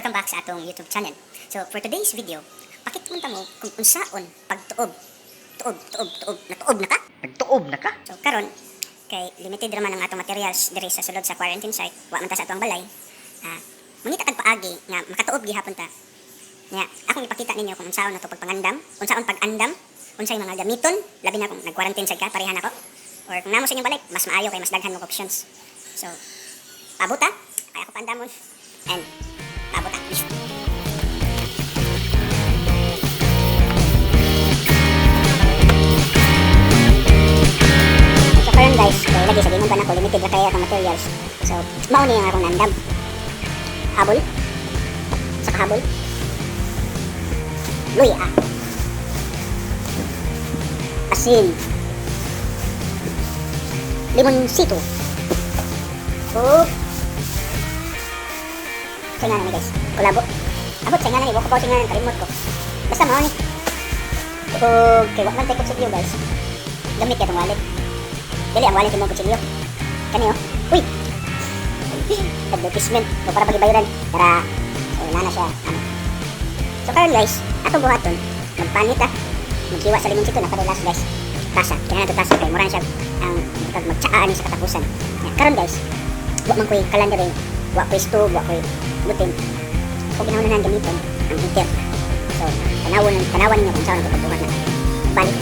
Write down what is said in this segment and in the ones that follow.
welcome back sa atong YouTube channel. So for today's video, pakitmunta mo kung unsaon pagtuob. Natuob na ka? Nagtuob na ka? So karon kay limited ra man ang atong materials diri sa sulod sa quarantine site, wa man ta sa atong balay. Mangita kag paagi nga makatuob gihapon ta. Nya, akong ipakita ninyo kung unsaon nato pagpangandam, unsaon pag-andam, unsay mga gamiton, labi na kung nag-quarantine site ka, parehan ako. Or kung namo sa inyong balay, mas maayo kay mas daghan mo options. So, pabuta, kaya ako paandamon. And pabuta. So karon guys, kay lagi sa gingon pa nako limited ra kaya ang materials. So, mao ni ang akong nandam. Habol. Sa habol. Luya. Asin. Limonsito. Singa na guys. Kulabo. Abot singa na ni buko pa singa na kalimot ko. Basta mao ni. Okay, wag man tay kutsilyo guys. Gamit ka tong wallet. Dili ang wallet mo kutsilyo. Kani oh. Uy. Advertisement. So, para pagibayaran. Para nana siya. So karon guys, atong buhaton. Magpanit maghiwa sa limonsito na kadulas guys. Tasa. Kaya na tasa kay mura siya ang magtsaa ni sa katapusan. Karon guys, wa man koy calendar, wa koy stove, wa koy butin. Kung ginawa na gamiton ang heater. So, tanawan niyo kung saan ito pagbuhat na. Balik.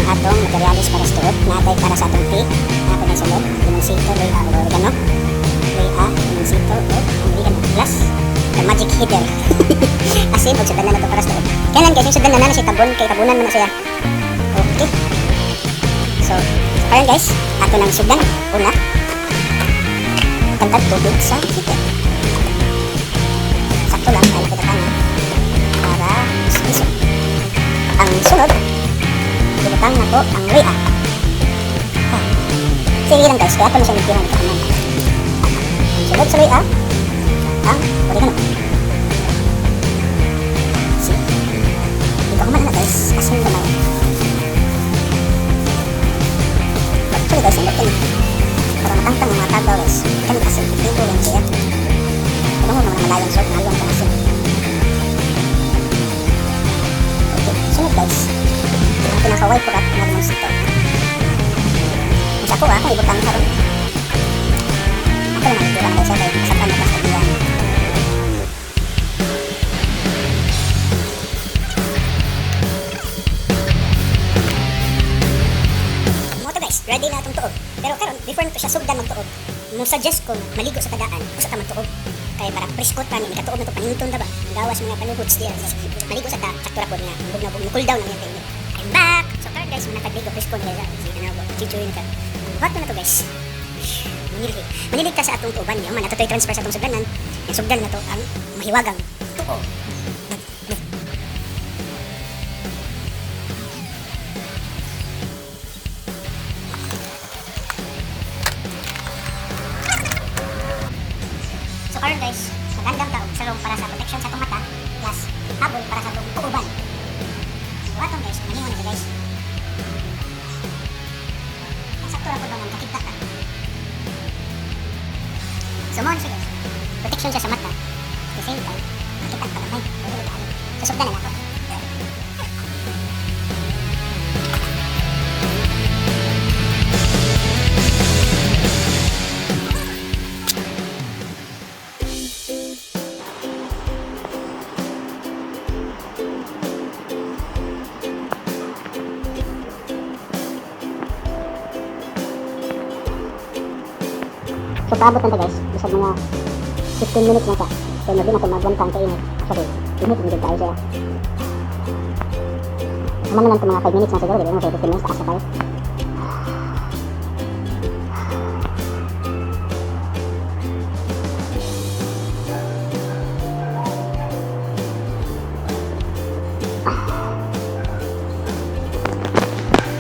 Atong materialis para sa tuod, natay para sa atong tea, napo na sulod, limonsito, luya, oregano, limonsito, oregano, plus the magic heater. Asin, og sudan na ito para sa tuod. Kailan guys, yung sudan na siya tabon, kay tabunan mo na siya. Okay. So, parang guys, ato ng sudan, una, tantad tubig sa heater. Sakto lang, kaya kita kanya, para isip. Ang sunod, pinutang na po ang luya. Sige lang guys, kaya ito na siya nagtihan ito kaman. Sunod sa luya, ang oregano. Sige. Ito kaman na guys, asin gamay. Actually guys, ang batin. Para matangtang ang mga tabaw guys, kan asin, ito lang siya. Ito mo mga malayang sort, nalong ka asin. Okay, sunod guys. Ang pinakaway po rat na limonsito. Mas ako kung ibutang ka rin. Ako naman ibutang na siya kaya masakan na basta diyan. Mga guys, ready na itong tuog. Pero karon before nito siya sugdan magtuog, suggest ko maligo sa tagaan usa ta magtuog. Kaya para priskot pa ni ikatuog na ito paninton ta ba? Gawas mga panuhots diyan. Maligo sa ta, sakto ra pod nga bug na cool down ang iyang I'm back! So karon guys, manataglig ko presko nila. Sige na, chichuin ka. Hot na to guys. Manilig ka sa atong tuban niyo. Manatutoy transfer sa atong sugdanan. Yung sugdan na to ang mahiwagang tuo. So karon guys, magandang taog salong para sa protection sa atong mata. Plus, habol para sa atong tuuban. Watong guys, maningon na guys. Ang sakto ra po ba ng kakita ka. So mo siya guys. Protection siya sa mata. At the same time, kakita ka naman. Susugdan na ako. So paabot na guys, bisag mga 15 minutes na siya. Kaya hindi na ito magwantang kainit. Sorry, init, hindi tayo siya. Naman lang ito mga 5 minutes na siguro, di ba mo 15 minutes, taas na tayo.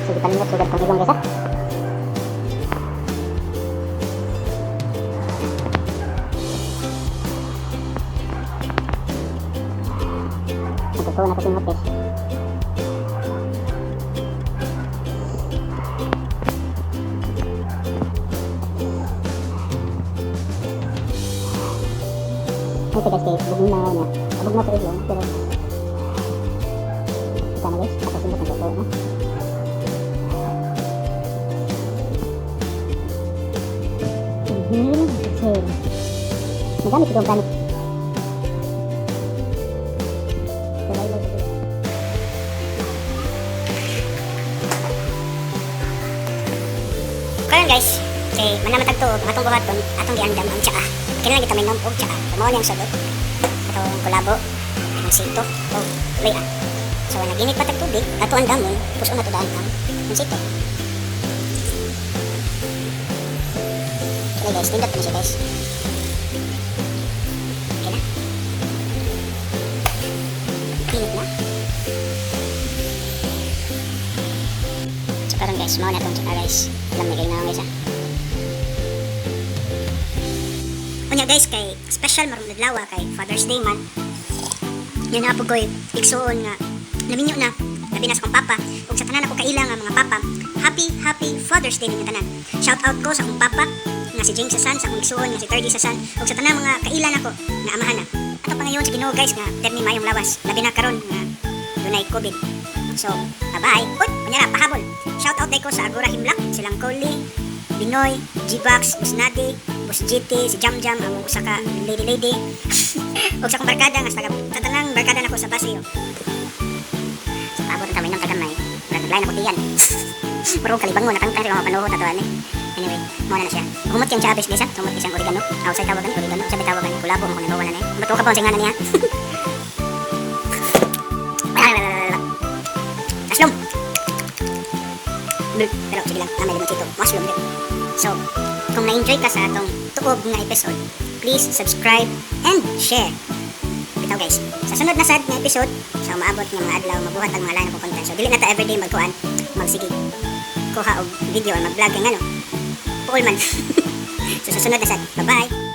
Sige, paningot, sugat kong ilong guys ha. Natutuwa na ko singot guys. Ito guys, kaya bugnaw na. Bugnaw sa ilong, pero ito na guys, tapos singot na ito, no? Exhale. Magamit ito ang gamit. Karon guys, kay manamatag to, atong buhaton, atong giandam ang tsaa. Kailangan kita may nampog tsaa. Kumawa niyang sagot. Atong kulabo, ang sito, o laya. So, naginit patag tubig, ato ang damon, puso na to daan ang sito. Okay guys, tindot pa na siya guys. Okay na. Pinit na. So karon guys, mao na itong tsaka guys. Lamigay na guys ha. Unya guys, kay special marong adlaw kay Father's Day man. Yan na po ko'y igsuon nga naminyo na. Labi na sa kong papa. Ug sa tanan ako kaila nga mga papa. Happy Father's Day ninyo tanan. Shout out ko sa akong papa nga si James Sasan, sa akong igsuon nga si Terdy Sasan, ug sa tanang mga kailan ako nga amahan na. Ato pa ngayon sa Ginoo guys nga termi mayong lawas. Labi na karon nga dunay COVID. So, bye-bye. Uy, kunyara pahabol. Shout out day ko sa Agora Himlak, silang Coley, Binoy, G-Box, Boss Nadi, Boss GT, si Jam Jam, ang usa ka lady. ug sa akong barkada nga sa tanang barkada nako sa Paseo. So, abot ta may nang tagamay. Naglain ako diyan. Pero kalibangon na kang kaya mapanuhot ato ani. Anyway, mo na siya. Humot yung chabis desa, humot isang oregano. Outside tawagan ni oregano, sabi tawagan ni kulabo mo kung nabawa na niya. Ba't ko ka pa ang singanan niya? Mushroom! Pero sige lang, namay limang dito. Mushroom din. So, kung na-enjoy ka sa atong tuog nga episode, please subscribe and share. Bitaw guys, sa sunod na sad nga episode, sa maabot ng mga adlaw, mabuhat ang mga lain ng content. So, dili na ta everyday magkuhan, magsige. Kuha og video or mag-vlog kay ngano. Puol man. So, sa sunod na sad. Bye-bye!